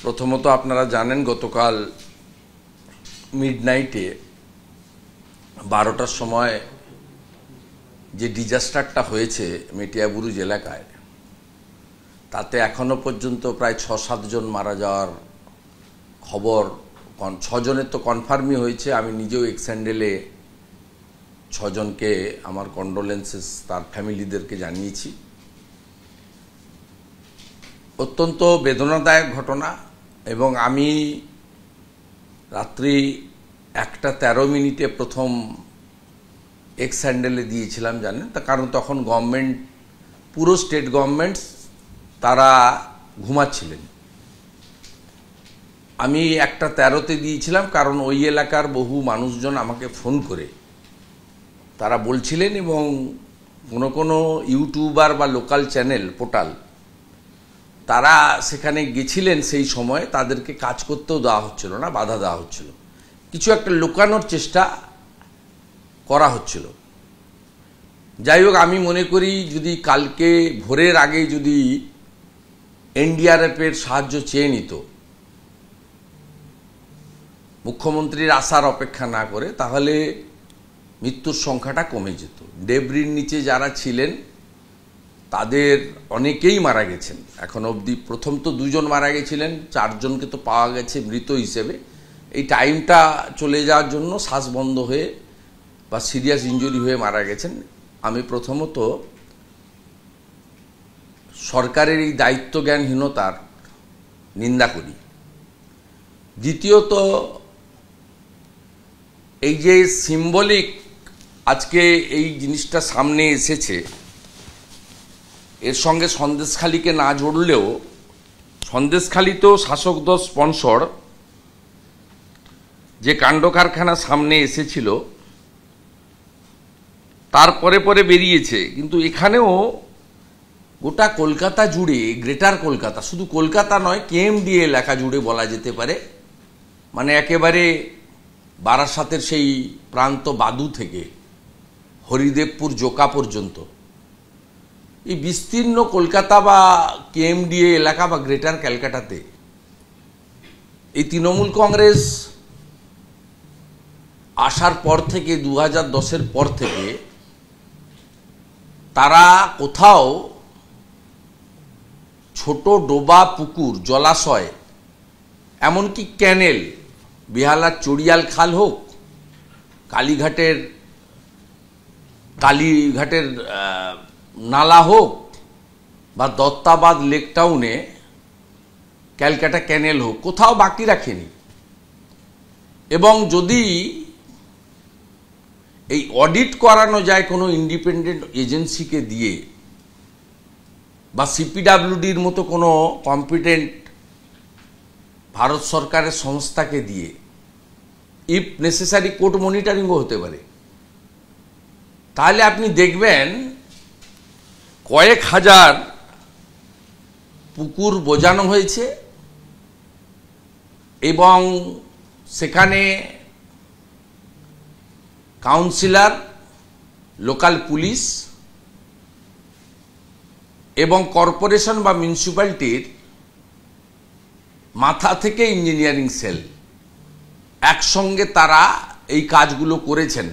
প্রথমত আপনারা জানেন গতকাল মিডনাইটে 12টার সময় যে ডিজাস্টারটা হয়েছে মেটিয়াবুরুজ এলাকায়, তাতে এখনো পর্যন্ত প্রায় ৬-৭ জন মারা যাওয়ার খবর, ৬ জনের তো কনফার্মই হয়েছে। আমি নিজেও এক্স হ্যান্ডেলে ৬ জনকে আমার কন্ডোলেন্সেস তার ফ্যামিলিদেরকে জানিয়েছি। অত্যন্ত বেদনাদায়ক ঘটনা। এবং আমি রাত্রি 1টা 13 মিনিটে প্রথম এক্স হ্যান্ডেলে দিয়েছিলাম, জানেন, তা কারণ তখন গভর্নমেন্ট, পুরো স্টেট গভর্নমেন্ট তারা ঘুমাচ্ছিলেন। আমি 1টা 13তে দিয়েছিলাম কারণ ওই এলাকার বহু মানুষজন আমাকে ফোন করে তারা বলছিলেন, এবং কোনো ইউটিউবার বা লোকাল চ্যানেল পোর্টাল তারা সেখানে গেছিলেন, সেই সময় তাদেরকে কাজ করতেও দেওয়া হচ্ছিল না, বাধা দেওয়া হচ্ছিল, কিছু একটা লুকানোর চেষ্টা করা হচ্ছিল। যাই হোক, আমি মনে করি যদি কালকে ভোরের আগে যদি এনডিআরএফের সাহায্য চেয়ে নিত, মুখ্যমন্ত্রীর আসার অপেক্ষা না করে, তাহলে মৃত্যুর সংখ্যাটা কমে যেত। ডেবরির নিচে যারা ছিলেন তাদের অনেকেই মারা গেছেন এখন অবধি। প্রথম তো 2 জন মারা গেছিলেন, 4 জনকে তো পাওয়া গেছে মৃত হিসেবে। এই টাইমটা চলে যাওয়ার জন্য শ্বাস বন্ধ হয়ে বা সিরিয়াস ইনজুরি হয়ে মারা গেছেন। আমি প্রথমত সরকারের এই দায়িত্বজ্ঞানহীনতার নিন্দা করি। দ্বিতীয়ত, এই যে সিম্বলিক আজকে এই জিনিসটা সামনে এসেছে, এর সঙ্গে সন্দেশখালীকে না জড়লেও, সন্দেশখালী তো শাসক দল স্পন্সর যে কাণ্ড কারখানা সামনে এসেছিল, তারপরে পরে বেরিয়েছে, কিন্তু এখানেও গোটা কলকাতা জুড়ে, গ্রেটার কলকাতা, শুধু কলকাতা নয়, কেএমডি এলাকা জুড়ে বলা যেতে পারে, মানে একেবারে বারাসাতের সেই প্রান্ত বাদু থেকে হরিদেবপুর জোকা পর্যন্ত, এই বিস্তীর্ণ কলকাতা বা কেএমডিএ এলাকা বা গ্রেটার ক্যালকাটাতে এই তৃণমূল কংগ্রেস আসার পর থেকে, 2010-এর পর থেকে, তারা কোথাও ছোট ডোবা, পুকুর, জলাশয়, এমনকি ক্যানেল, বেহালার চড়িয়াল খাল হোক, কালীঘাটের নালা হোক, বা দত্তাবাদ লেক টাউনে ক্যালকাটা ক্যানেল হোক, কোথাও বাকি রাখেনি। এবং যদি এই অডিট করানো যায় কোনো ইন্ডিপেন্ডেন্ট এজেন্সিকে দিয়ে, বা সিপিডাব্লিউডির মতো কোনো কম্পিটেন্ট ভারত সরকারের সংস্থাকে দিয়ে, ইফ নেসেসারি কোর্ট মনিটরিংও হতে পারে, তাহলে আপনি দেখবেন কয়েক হাজার পুকুর বোজানো হয়েছে, এবং সেখানে কাউন্সিলর, লোকাল পুলিশ এবং কর্পোরেশন বা মিউনিসিপ্যালিটির মাথা থেকে ইঞ্জিনিয়ারিং সেল একসঙ্গে তারা এই কাজগুলো করেছেন।